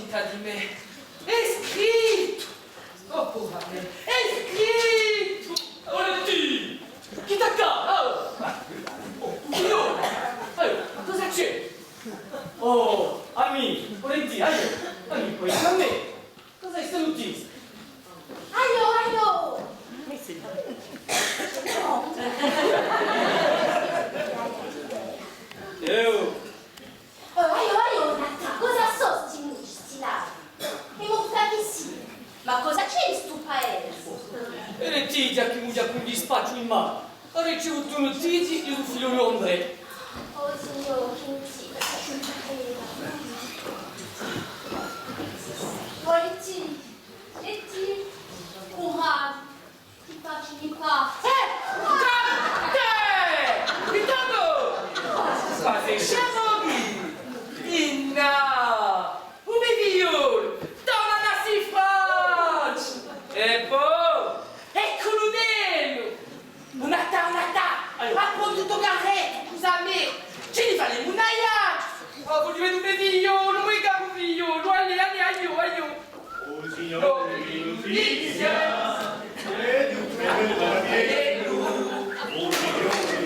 cinta di me. È scritto! Oh, porra me! È scritto! Oretti! Chi t'accade? Oh, io! Ma cosa c'è? Oh, amici, Oretti, amici, poi a me! Cosa è stato? Aio! Aio, Natta, cosa sostieni sti là? E monta che sì. Ma cosa c'è in sto paese? Oretti, già che mi già con dispaccio in mano. Ho ricevuto notizie di un figlio Andrea. Oh signor, che notizia. Letti, courage, ti facili qua. Fate sciamoghi! Inna! Come viol! Donna da si faccia! E poi! E colonnello! Un'atta! Ha prodotto garretto, scusami! Ce li fa le munaiacci! Oh, voi vedete come figlio! Non vuoi capo figlio! Aio! Oh signore di notizia, e di un treno da dietro, oh signore di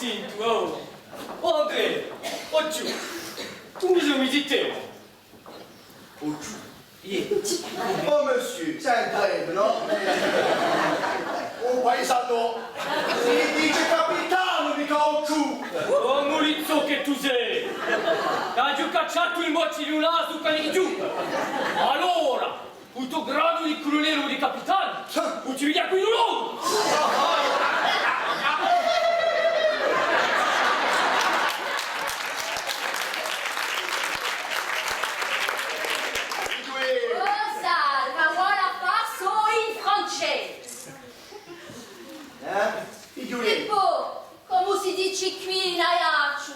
tinto, oh. Oh, André, oh, giù. Tu mi dite? Oh, monsieur, sarebbe, no? Un paesano, si dice capitano di caucciù. Oh, mulizzo che tu sei! Hai giù cacciato il mocci di un naso per giù! Allora, tutto grado di colonnello di capitano, non ci vediamo qui di nuovo! Salva, voilà passo in francese. Pippo, come si dice qui in Aiaccio?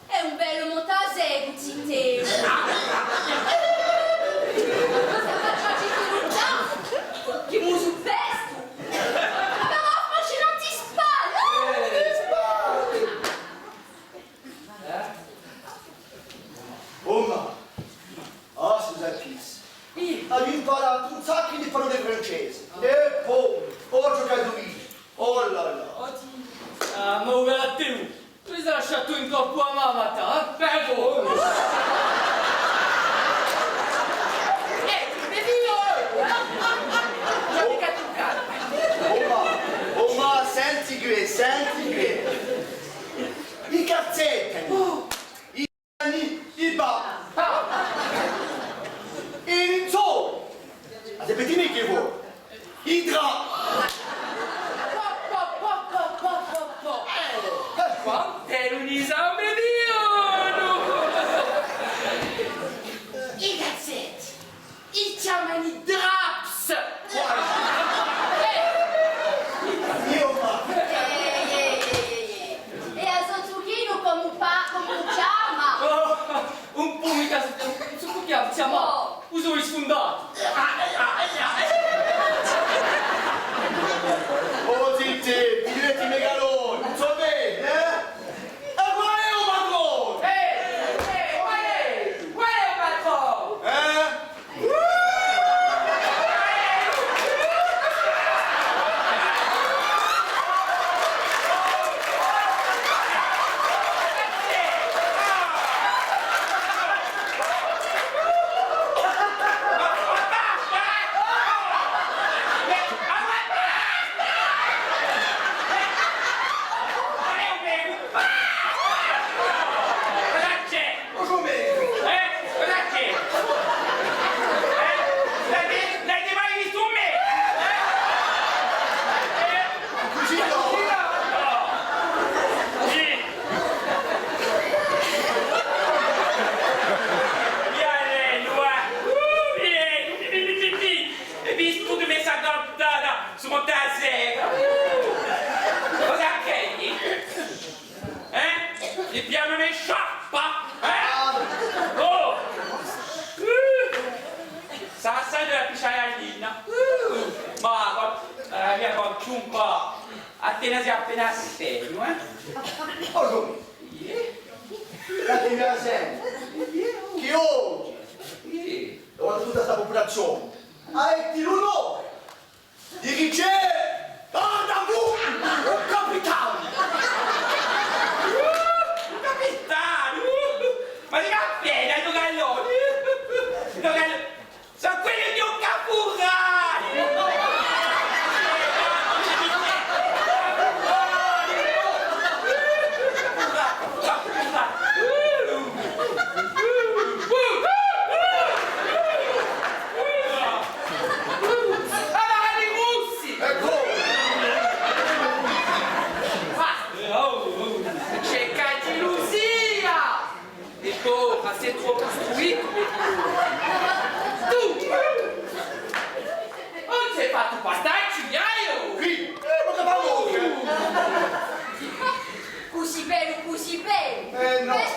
È un bello montasè, buttite. Cosa facciaci tu un già? Che muso pesto! Però facci non ti Oma, scusa Pis. Hai imparato un sacco di parole francesi. E poi, ho giocato Luigi. Oh là là. Ah, ma ove la te? Tu hai lasciato in corpo a mamma, ta? Prego! Oma, senti qui. I cazzetti. I cani, i ba. E il sol. Ripetimi che vuoi. I dra. Quant'è un esame mio! I gazzetti! I chiamano draps! Io ma. E a Sotsuchino come un chiama? Oh, un po' mica su cui chiamo, uso il sfondato. Oh, zitti, mi diventi megalone. Non so bene, eh? E qual è un padrone? Qual è un patron? Appena serio, Oh, come? La sempre. Che oggi, dopo tutta questa popolazione, hai l'onore di chi c'è da voi un capitano. Un capitano! Ma di caffè, dai, galloni! Sono quelli di un capurale! Ma sei troppo costruito! Tu! Non sei fatto pastacciaio! Qui, ma che fa voi? Così bello! No. Questo